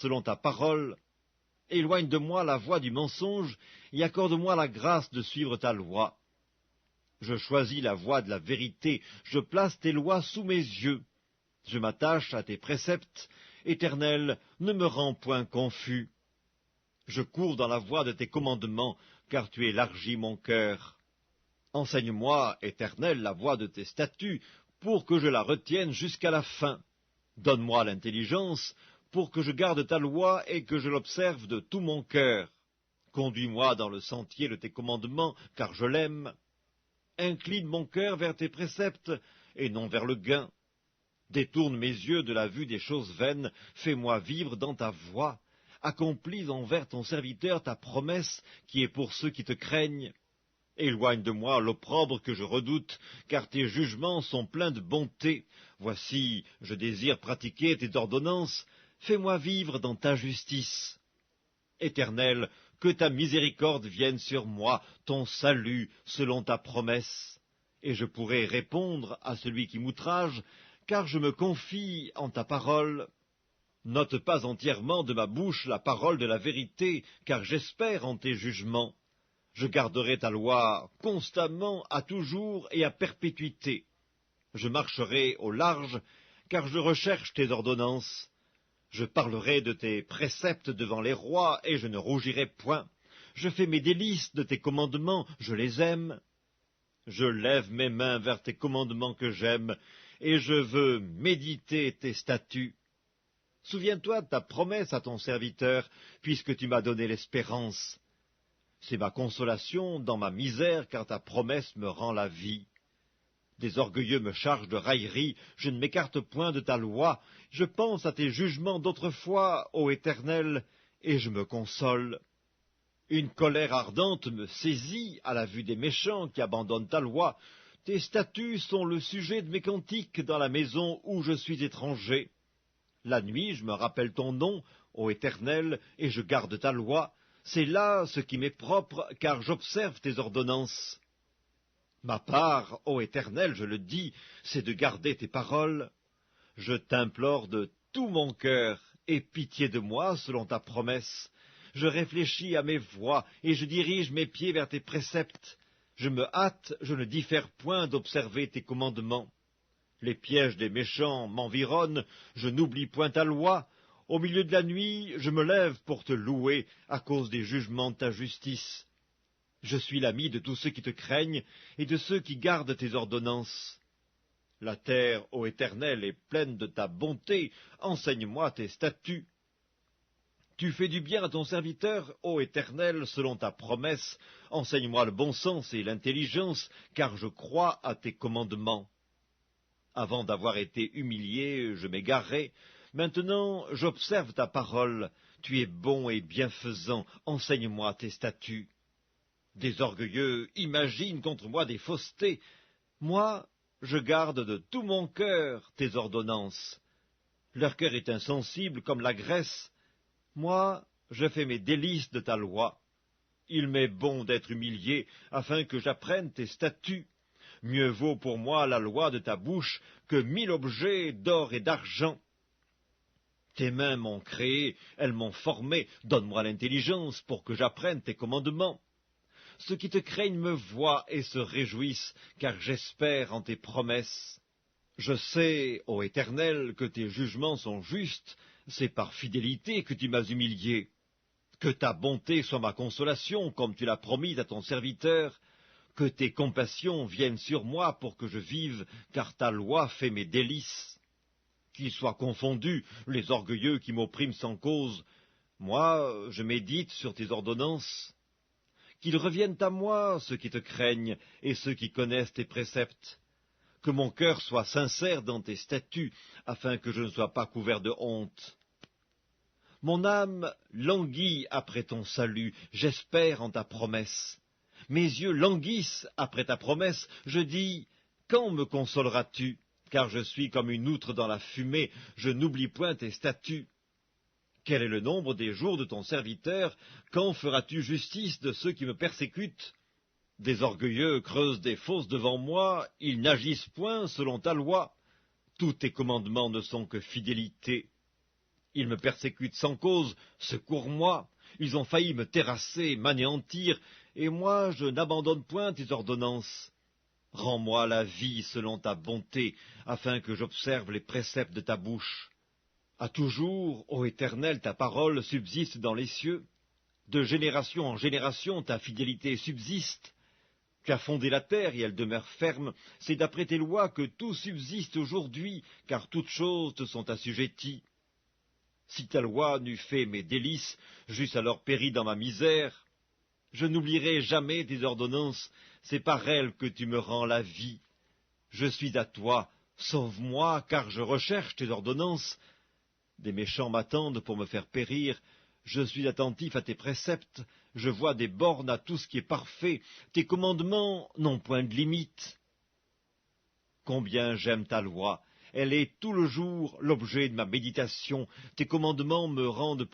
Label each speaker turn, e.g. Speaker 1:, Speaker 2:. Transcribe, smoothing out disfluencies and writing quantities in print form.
Speaker 1: selon ta parole. Éloigne de moi la voie du mensonge, et accorde-moi la grâce de suivre ta loi. Je choisis la voie de la vérité, je place tes lois sous mes yeux. Je m'attache à tes préceptes, Éternel, ne me rends point confus. Je cours dans la voie de tes commandements, car tu élargis mon cœur. Enseigne-moi, Éternel, la voie de tes statuts, pour que je la retienne jusqu'à la fin. Donne-moi l'intelligence, pour que je garde ta loi et que je l'observe de tout mon cœur. Conduis-moi dans le sentier de tes commandements, car je l'aime. Incline mon cœur vers tes préceptes, et non vers le gain. Détourne mes yeux de la vue des choses vaines, fais-moi vivre dans ta voie. Accomplis envers ton serviteur ta promesse, qui est pour ceux qui te craignent. Éloigne de moi l'opprobre que je redoute, car tes jugements sont pleins de bonté. Voici, je désire pratiquer tes ordonnances, fais-moi vivre dans ta justice. Éternel, que ta miséricorde vienne sur moi, ton salut, selon ta promesse. Et je pourrai répondre à celui qui m'outrage, car je me confie en ta parole. N'ôte pas entièrement de ma bouche la parole de la vérité, car j'espère en tes jugements. Je garderai ta loi constamment, à toujours et à perpétuité. Je marcherai au large, car je recherche tes ordonnances. Je parlerai de tes préceptes devant les rois, et je ne rougirai point. Je fais mes délices de tes commandements, je les aime. Je lève mes mains vers tes commandements que j'aime, et je veux méditer tes statuts. Souviens-toi de ta promesse à ton serviteur, puisque tu m'as donné l'espérance. C'est ma consolation dans ma misère, car ta promesse me rend la vie. Des orgueilleux me chargent de railleries, je ne m'écarte point de ta loi. Je pense à tes jugements d'autrefois, ô Éternel, et je me console. Une colère ardente me saisit à la vue des méchants qui abandonnent ta loi. Tes statuts sont le sujet de mes cantiques dans la maison où je suis étranger. La nuit, je me rappelle ton nom, ô Éternel, et je garde ta loi. C'est là ce qui m'est propre, car j'observe tes ordonnances. Ma part, ô Éternel, je le dis, c'est de garder tes paroles. Je t'implore de tout mon cœur, aie pitié de moi selon ta promesse. Je réfléchis à mes voies, et je dirige mes pieds vers tes préceptes. Je me hâte, je ne diffère point d'observer tes commandements. Les pièges des méchants m'environnent, je n'oublie point ta loi. Au milieu de la nuit, je me lève pour te louer à cause des jugements de ta justice. Je suis l'ami de tous ceux qui te craignent et de ceux qui gardent tes ordonnances. La terre, ô Éternel, est pleine de ta bonté, enseigne-moi tes statuts. Tu fais du bien à ton serviteur, ô Éternel, selon ta promesse, enseigne-moi le bon sens et l'intelligence, car je crois à tes commandements. Avant d'avoir été humilié, je m'égarais. Maintenant, j'observe ta parole. Tu es bon et bienfaisant. Enseigne-moi tes statuts. Des orgueilleux imaginent contre moi des faussetés. Moi, je garde de tout mon cœur tes ordonnances. Leur cœur est insensible comme la graisse. Moi, je fais mes délices de ta loi. Il m'est bon d'être humilié, afin que j'apprenne tes statuts. Mieux vaut pour moi la loi de ta bouche que 1000 objets d'or et d'argent. Tes mains m'ont créé, elles m'ont formé, donne-moi l'intelligence pour que j'apprenne tes commandements. Ceux qui te craignent me voient et se réjouissent, car j'espère en tes promesses. Je sais, ô Éternel, que tes jugements sont justes, c'est par fidélité que tu m'as humilié. Que ta bonté soit ma consolation, comme tu l'as promis à ton serviteur. Que tes compassions viennent sur moi pour que je vive, car ta loi fait mes délices. Qu'ils soient confondus les orgueilleux qui m'oppriment sans cause. Moi, je médite sur tes ordonnances. Qu'ils reviennent à moi, ceux qui te craignent, et ceux qui connaissent tes préceptes. Que mon cœur soit sincère dans tes statuts, afin que je ne sois pas couvert de honte. Mon âme languit après ton salut, j'espère en ta promesse. Mes yeux languissent après ta promesse, je dis, quand me consoleras-tu? Car je suis comme une outre dans la fumée, je n'oublie point tes statuts. Quel est le nombre des jours de ton serviteur? Quand feras-tu justice de ceux qui me persécutent? Des orgueilleux creusent des fosses devant moi, ils n'agissent point selon ta loi. Tous tes commandements ne sont que fidélité. Ils me persécutent sans cause, secours-moi. Ils ont failli me terrasser, m'anéantir, et moi je n'abandonne point tes ordonnances. Rends-moi la vie selon ta bonté, afin que j'observe les préceptes de ta bouche. À toujours, ô Éternel, ta parole subsiste dans les cieux. De génération en génération, ta fidélité subsiste. Tu as fondé la terre et elle demeure ferme. C'est d'après tes lois que tout subsiste aujourd'hui, car toutes choses te sont assujetties. Si ta loi n'eût fait mes délices, j'eusse alors péri dans ma misère. Je n'oublierai jamais tes ordonnances, c'est par elles que tu me rends la vie. Je suis à toi, sauve-moi, car je recherche tes ordonnances. Des méchants m'attendent pour me faire périr. Je suis attentif à tes préceptes, je vois des bornes à tout ce qui est parfait. Tes commandements n'ont point de limite. Combien j'aime ta loi, elle est tout le jour l'objet de ma méditation. Tes commandements me rendent plus